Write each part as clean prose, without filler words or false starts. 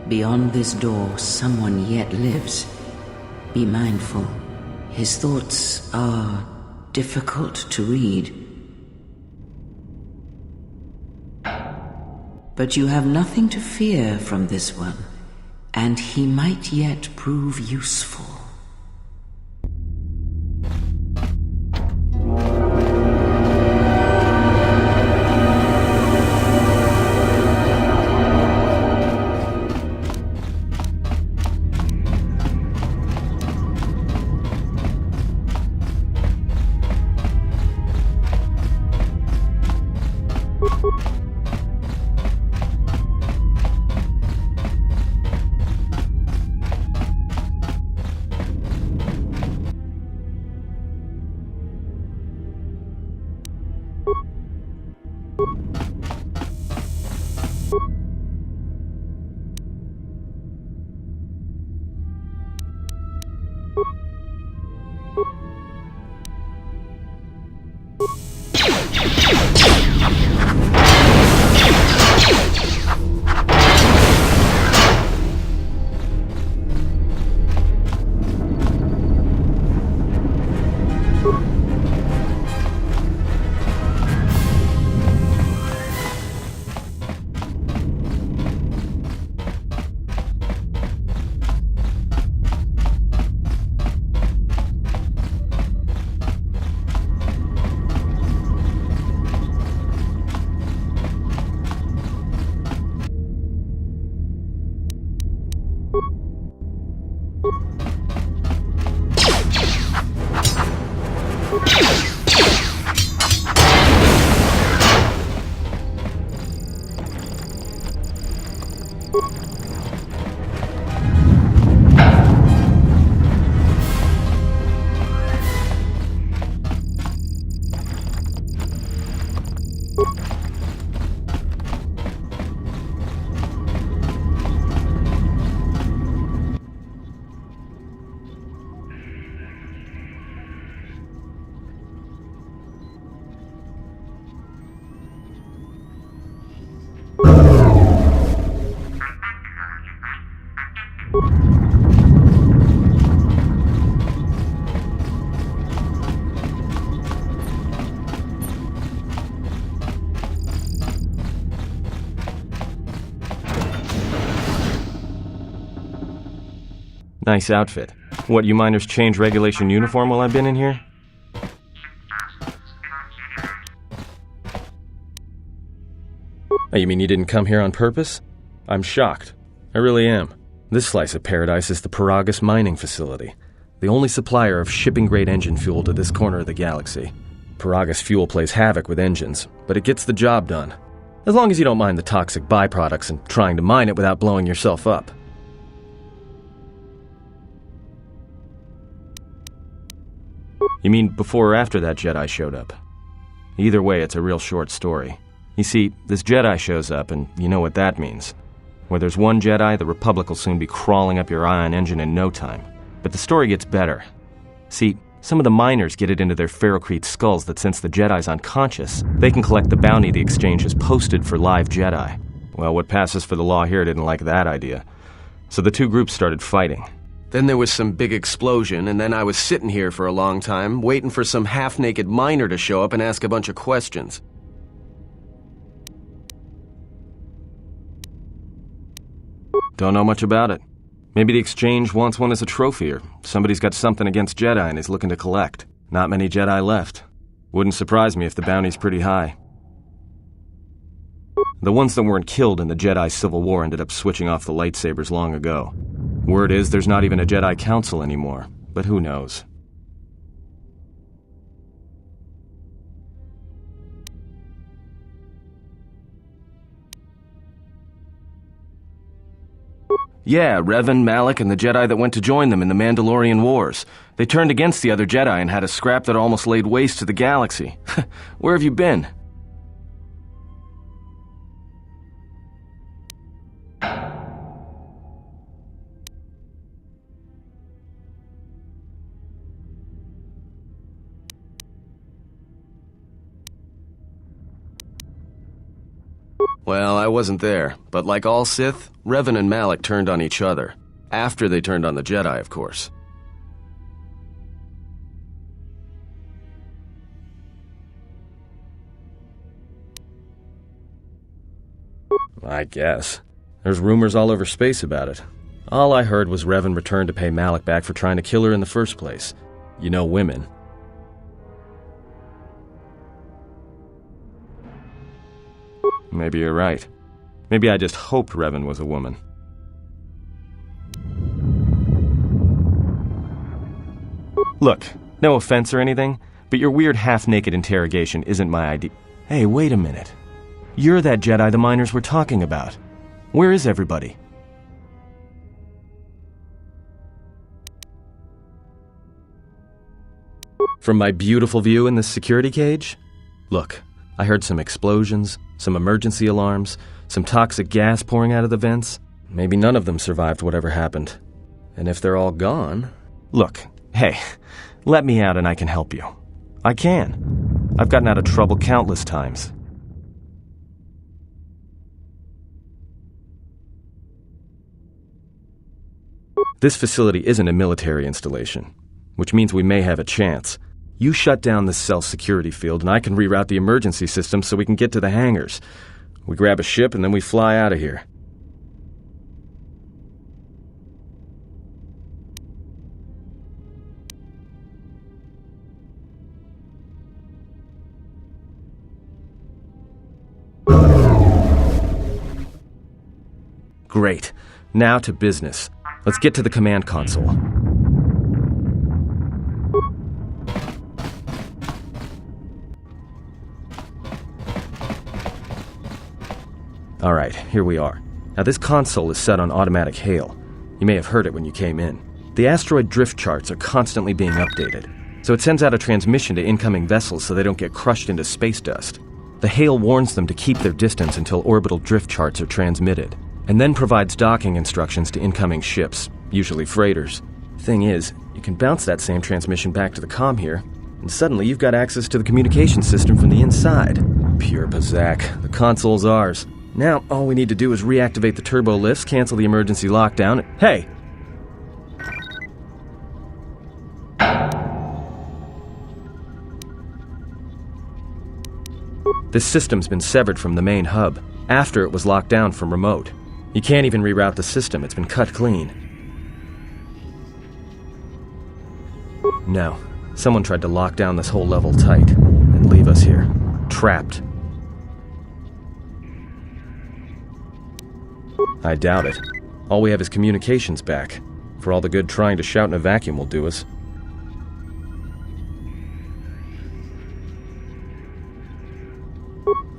Beyond this door, someone yet lives. Be mindful. His thoughts are difficult to read. But you have nothing to fear from this one, and he might yet prove useful. Nice outfit. What, you miners change regulation uniform while I've been in here? Oh, you mean you didn't come here on purpose? I'm shocked. I really am. This slice of paradise is the Paragus mining facility, the only supplier of shipping-grade engine fuel to this corner of the galaxy. Paragus fuel plays havoc with engines, but it gets the job done. As long as you don't mind the toxic byproducts and trying to mine it without blowing yourself up. You mean before or after that Jedi showed up? Either way, it's a real short story. You see, this Jedi shows up, and you know what that means. Where there's one Jedi, the Republic will soon be crawling up your ion engine in no time. But the story gets better. See, some of the miners get it into their ferrocrete skulls that since the Jedi's unconscious, they can collect the bounty the exchange has posted for live Jedi. Well, what passes for the law here didn't like that idea. So the two groups started fighting. Then there was some big explosion, and then I was sitting here for a long time, waiting for some half-naked miner to show up and ask a bunch of questions. Don't know much about it. Maybe the exchange wants one as a trophy, or somebody's got something against Jedi and is looking to collect. Not many Jedi left. Wouldn't surprise me if the bounty's pretty high. The ones that weren't killed in the Jedi Civil War ended up switching off the lightsabers long ago. Word is there's not even a Jedi Council anymore, but who knows? Yeah, Revan, Malak, and the Jedi that went to join them in the Mandalorian Wars. They turned against the other Jedi and had a scrap that almost laid waste to the galaxy. Where have you been? Well, I wasn't there, but like all Sith, Revan and Malak turned on each other. After they turned on the Jedi, of course. I guess. There's rumors all over space about it. All I heard was Revan returned to pay Malak back for trying to kill her in the first place. You know women. Maybe you're right. Maybe I just hoped Revan was a woman. Look, no offense or anything, but your weird half-naked interrogation isn't my idea. Hey, wait a minute. You're that Jedi the miners were talking about. Where is everybody? From my beautiful view in this security cage? Look, I heard some explosions, some emergency alarms, some toxic gas pouring out of the vents. Maybe none of them survived whatever happened. And if they're all gone... Look, hey, let me out and I can help you. I can. I've gotten out of trouble countless times. This facility isn't a military installation, which means we may have a chance. You shut down this cell security field and I can reroute the emergency system so we can get to the hangars. We grab a ship and then we fly out of here. Great. Now to business. Let's get to the command console. Alright, here we are. Now this console is set on automatic hail. You may have heard it when you came in. The asteroid drift charts are constantly being updated, so it sends out a transmission to incoming vessels so they don't get crushed into space dust. The hail warns them to keep their distance until orbital drift charts are transmitted, and then provides docking instructions to incoming ships, usually freighters. Thing is, you can bounce that same transmission back to the comm here, and suddenly you've got access to the communication system from the inside. Pure Bazak. The console's ours. Now, all we need to do is reactivate the turbo lifts, cancel the emergency lockdown. Hey! This system's been severed from the main hub, after it was locked down from remote. You can't even reroute the system, it's been cut clean. No, someone tried to lock down this whole level tight, and leave us here, trapped. I doubt it. All we have is communications back. For all the good trying to shout in a vacuum will do us.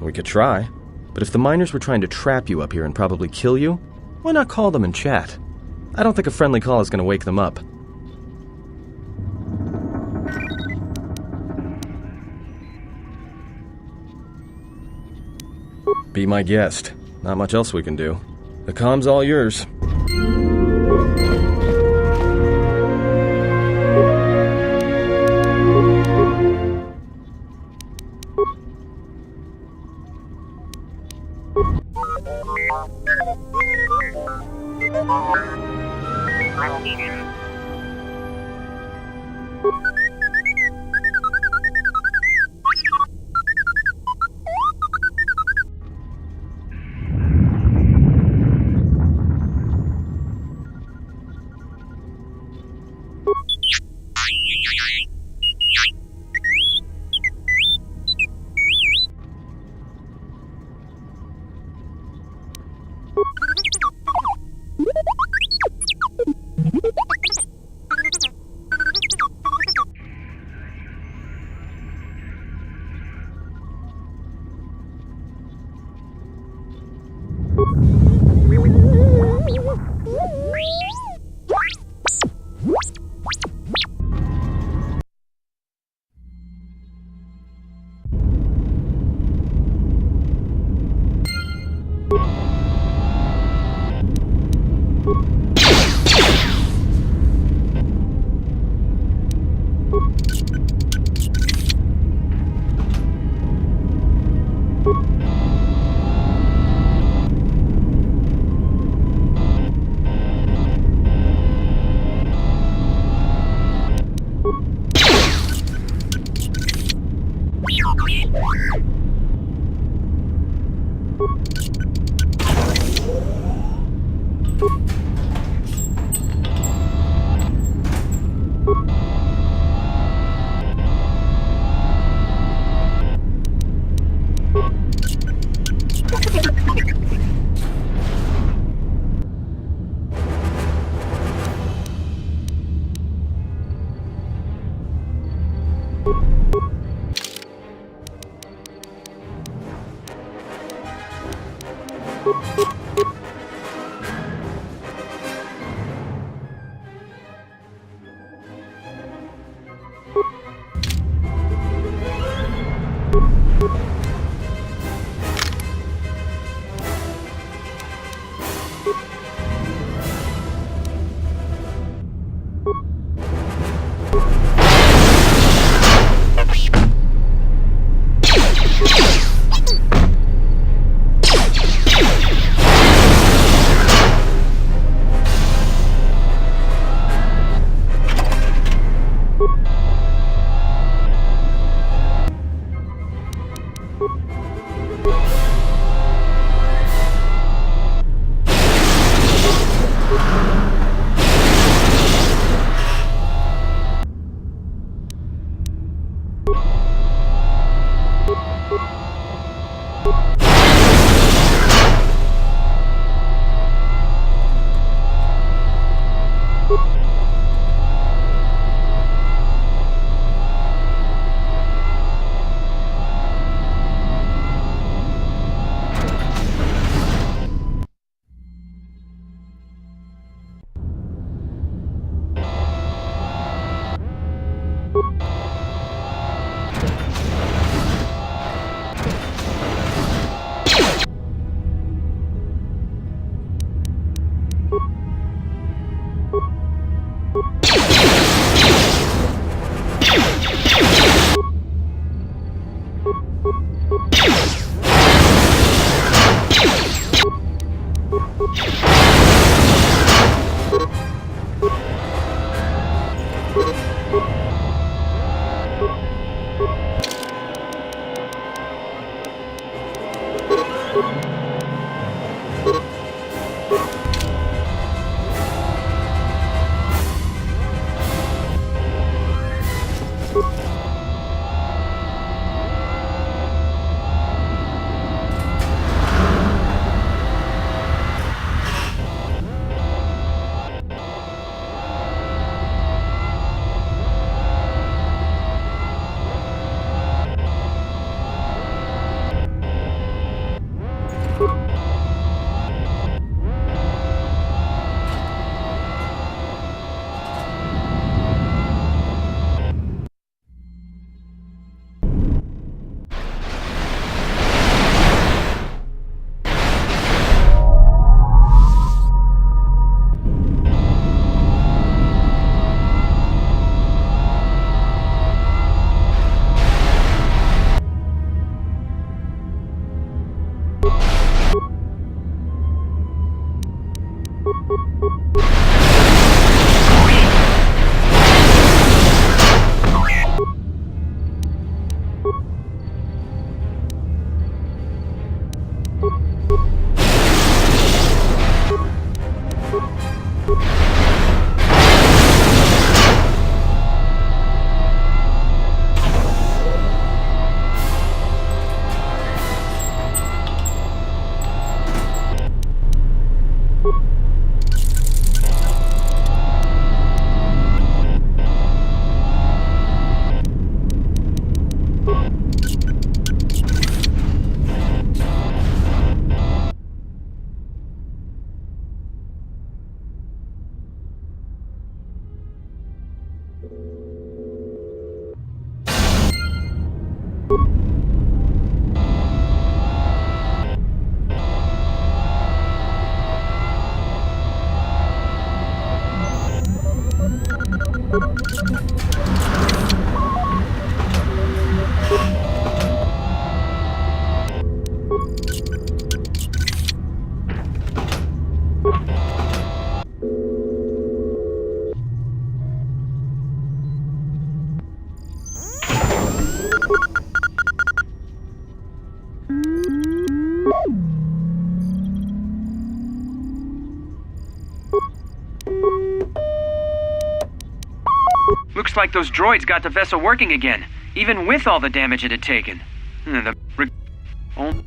We could try, but if the miners were trying to trap you up here and probably kill you, why not call them and chat? I don't think a friendly call is going to wake them up. Be my guest. Not much else we can do. The comm's all yours. Looks like those droids got the vessel working again, even with all the damage it had taken. Oh.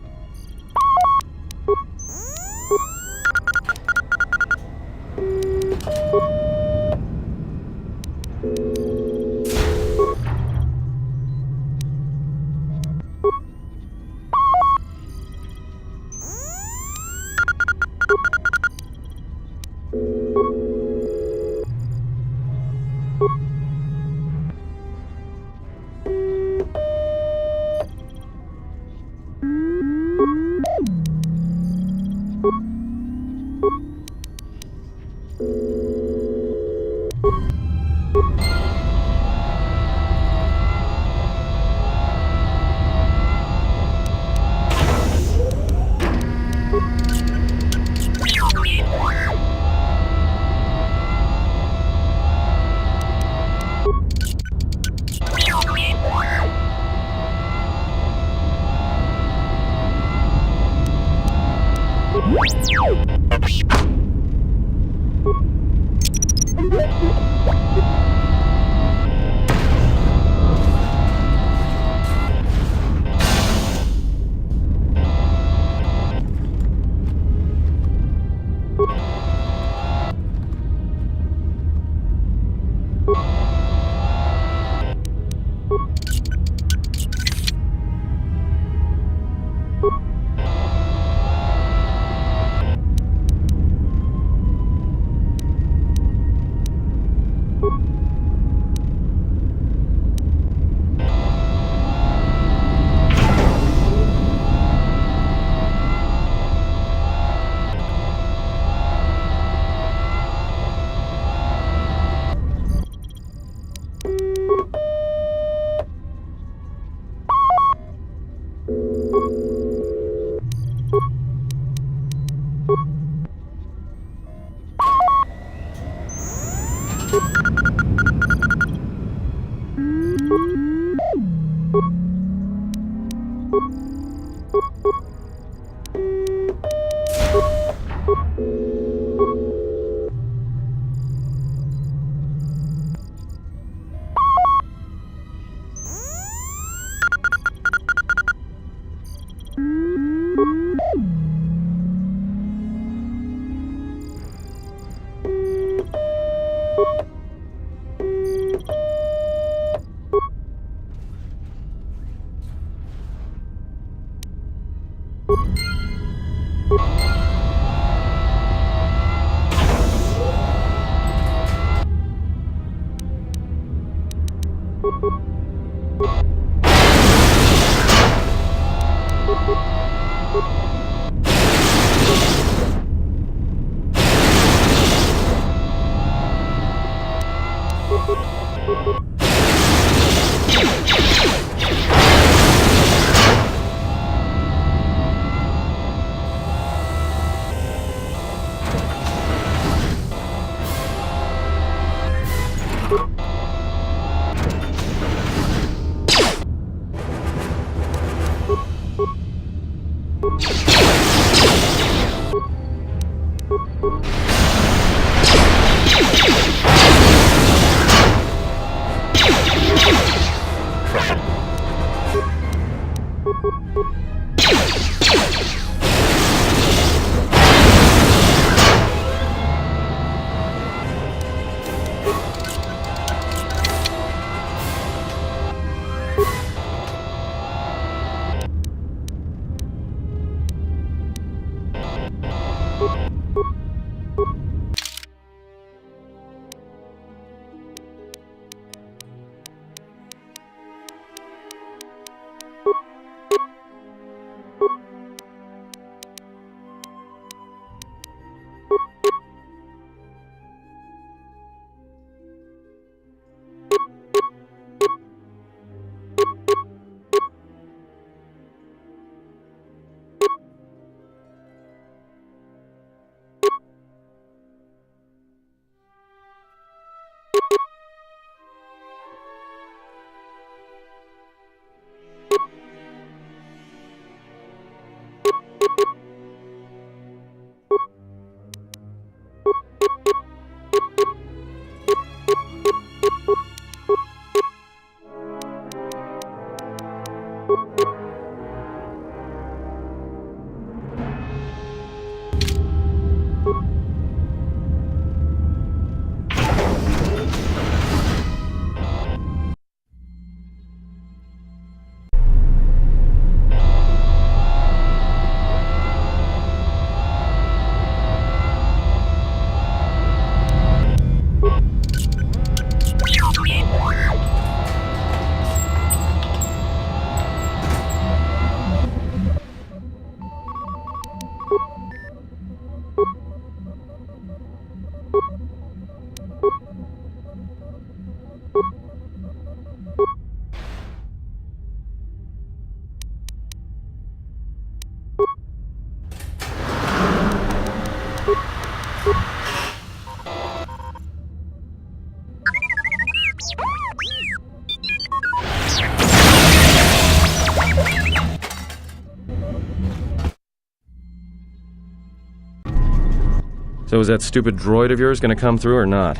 So is that stupid droid of yours gonna come through or not?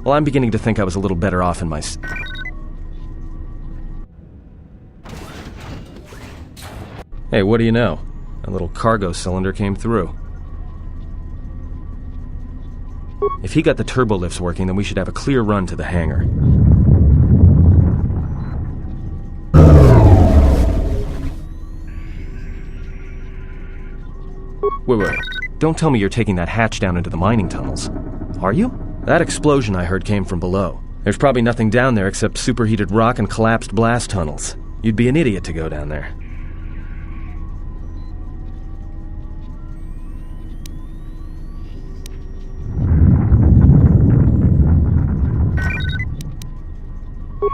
Well, I'm beginning to think I was a little better off in my... Hey, what do you know? A little cargo cylinder came through. If he got the turbo lifts working, then we should have a clear run to the hangar. Wait. Don't tell me you're taking that hatch down into the mining tunnels. Are you? That explosion I heard came from below. There's probably nothing down there except superheated rock and collapsed blast tunnels. You'd be an idiot to go down there.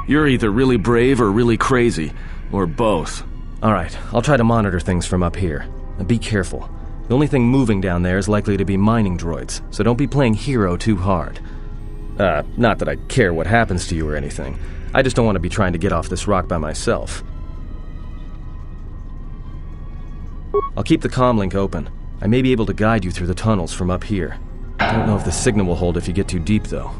You're either really brave or really crazy, or both. Alright, I'll try to monitor things from up here. Now be careful. The only thing moving down there is likely to be mining droids, so don't be playing hero too hard. Not that I care what happens to you or anything. I just don't want to be trying to get off this rock by myself. I'll keep the comm link open. I may be able to guide you through the tunnels from up here. I don't know if the signal will hold if you get too deep, though.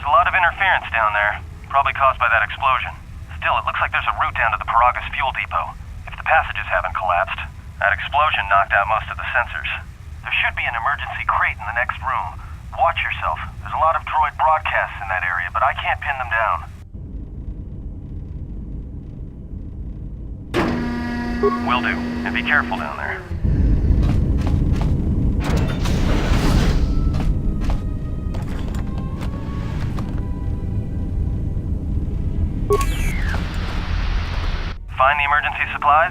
a lot of interference down there, probably caused by that explosion. Still, it looks like there's a route down to the Paragas fuel depot. If the passages haven't collapsed, that explosion knocked out most of the sensors. There should be an emergency crate in the next room. Watch yourself. There's a lot of droid broadcasts in that area, but I can't pin them down. Will do. And be careful down there. Find the emergency supplies?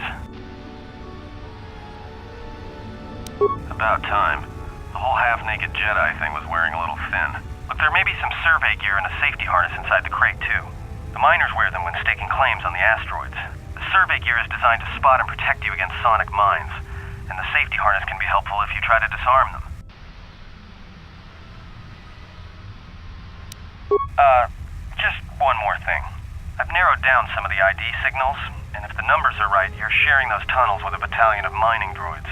About time. The whole half-naked Jedi thing was wearing a little thin. Look, there may be some survey gear and a safety harness inside the crate, too. The miners wear them when staking claims on the asteroids. The survey gear is designed to spot and protect you against sonic mines, and the safety harness can be helpful if you try to disarm them. Just one more thing. I've narrowed down some of the ID signals, and if the numbers are right, you're sharing those tunnels with a battalion of mining droids.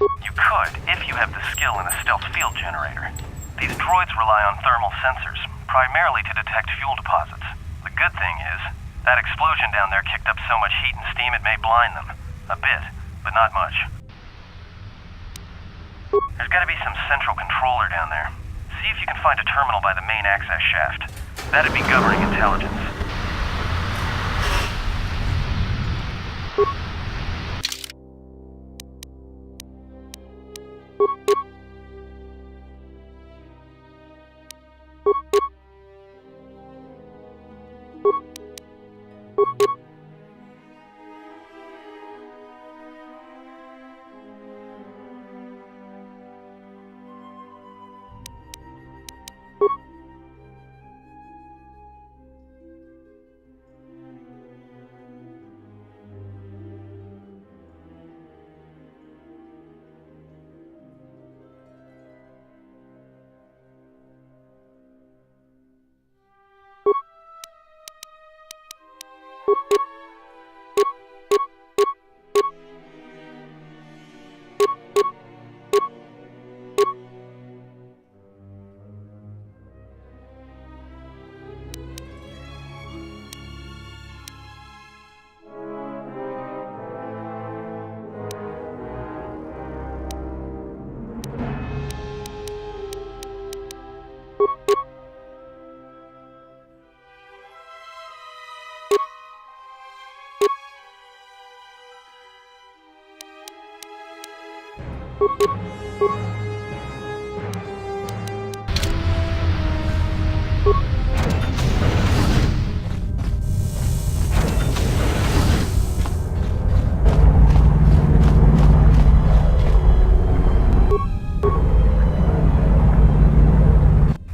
You could, if you have the skill in a stealth field generator. These droids rely on thermal sensors, primarily to detect fuel deposits. The good thing is, that explosion down there kicked up so much heat and steam it may blind them. A bit, but not much. There's gotta be some central controller down there. See if you can find a terminal by the main access shaft. That'd be governing intelligence.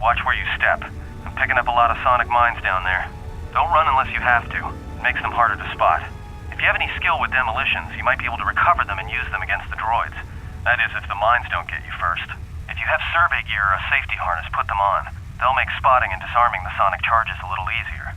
Watch where you step. I'm picking up a lot of sonic mines down there. Don't run unless you have to. It makes them harder to spot. If you have any skill with demolitions, you might be able to recover them and use them against the droids. That is, if the mines don't get you first. If you have survey gear or a safety harness, put them on. They'll make spotting and disarming the sonic charges a little easier.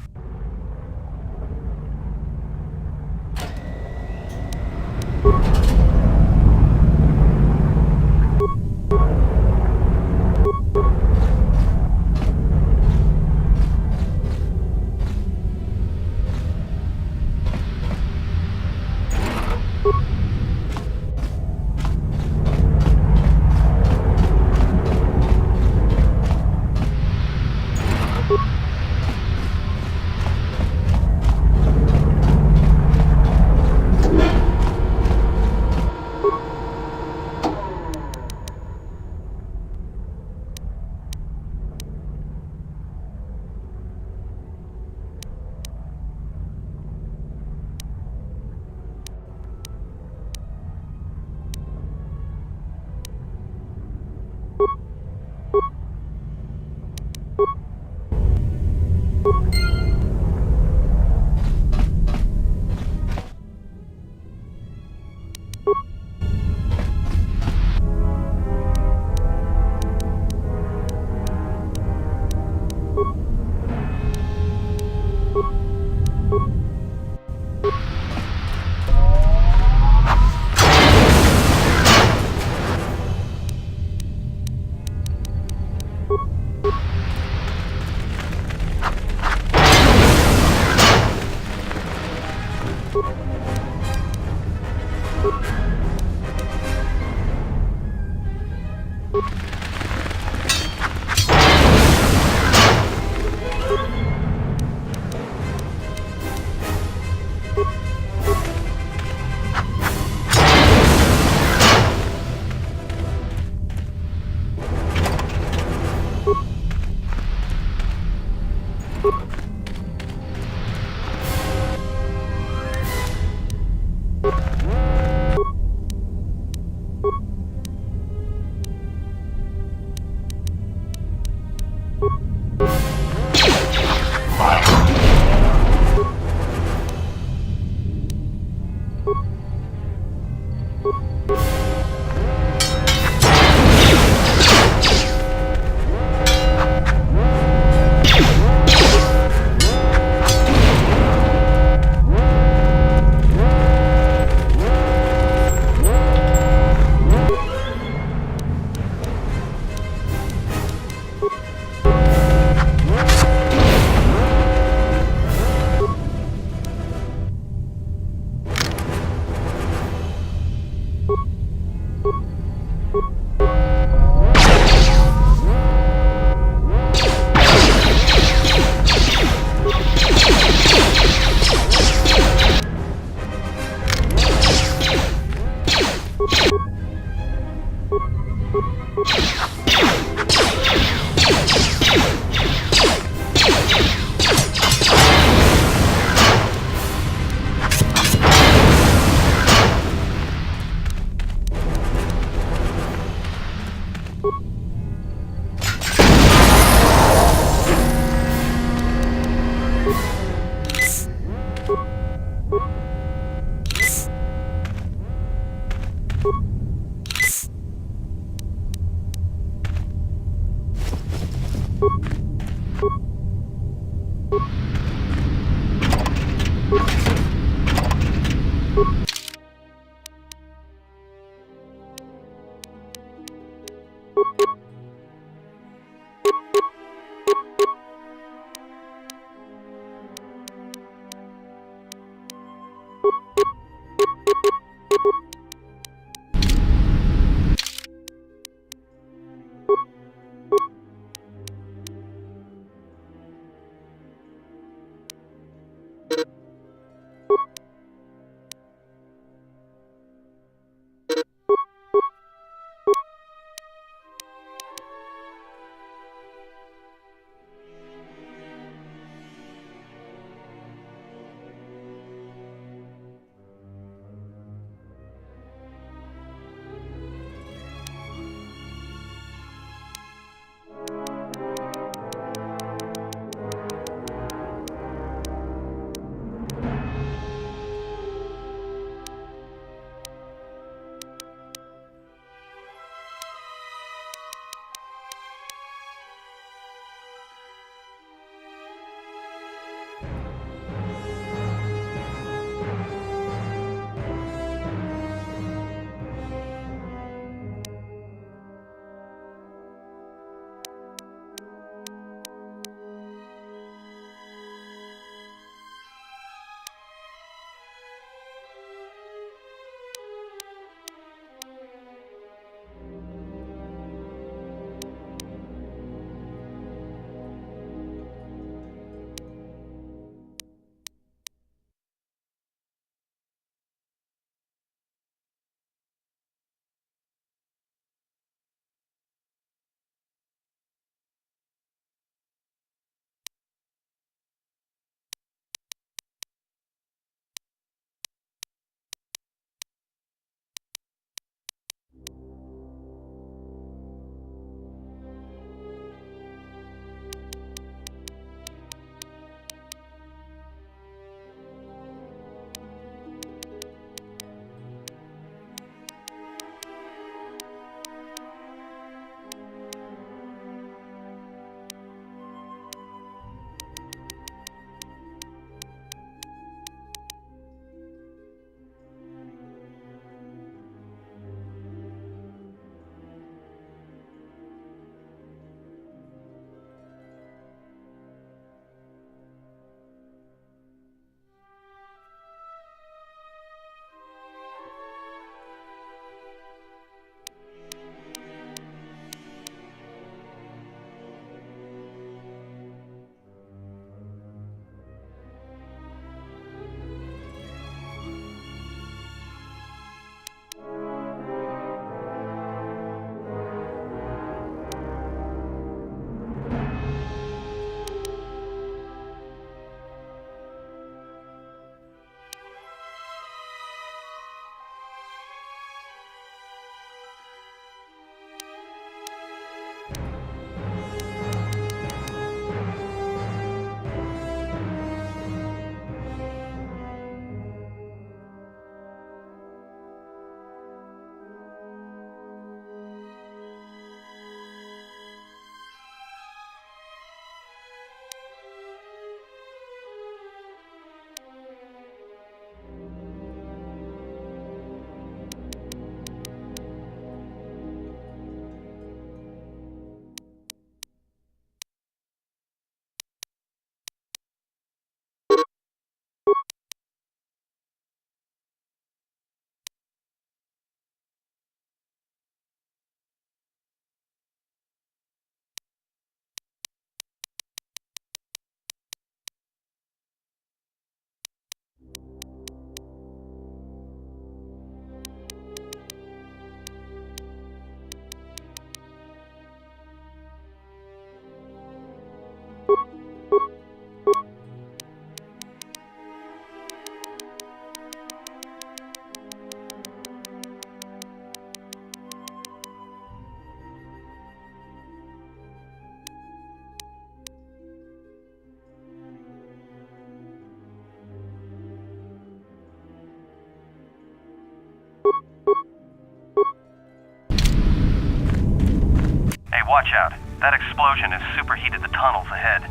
Watch out. That explosion has superheated the tunnels ahead.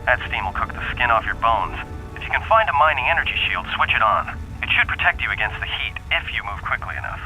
That steam will cook the skin off your bones. If you can find a mining energy shield, switch it on. It should protect you against the heat if you move quickly enough.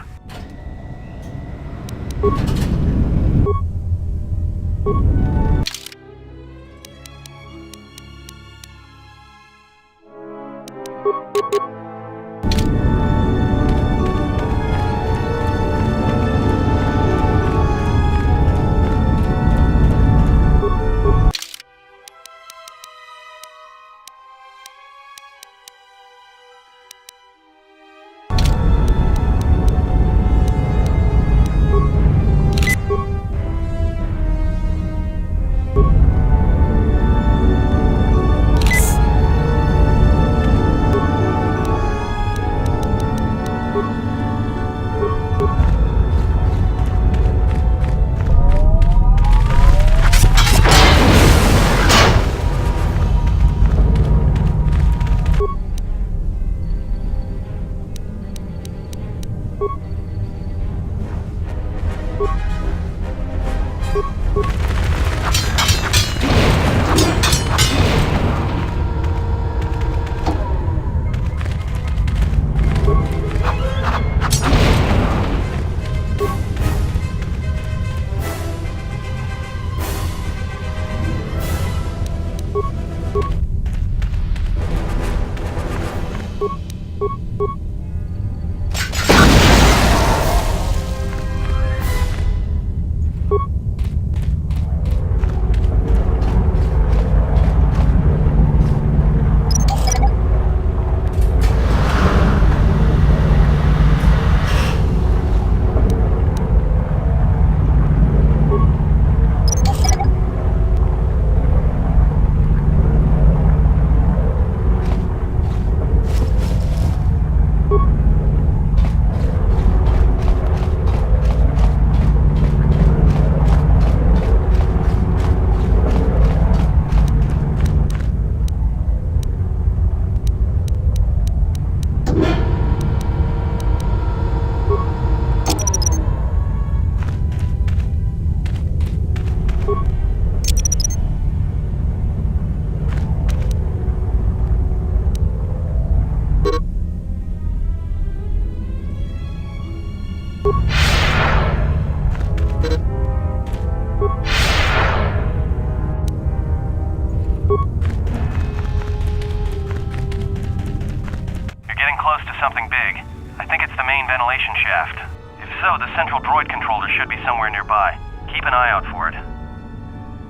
ventilation shaft. If so, the central droid controller should be somewhere nearby. Keep an eye out for it.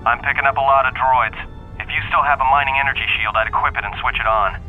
I'm picking up a lot of droids. If you still have a mining energy shield, I'd equip it and switch it on.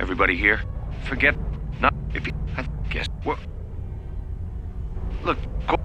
Everybody here? Forget not if you I guess what look go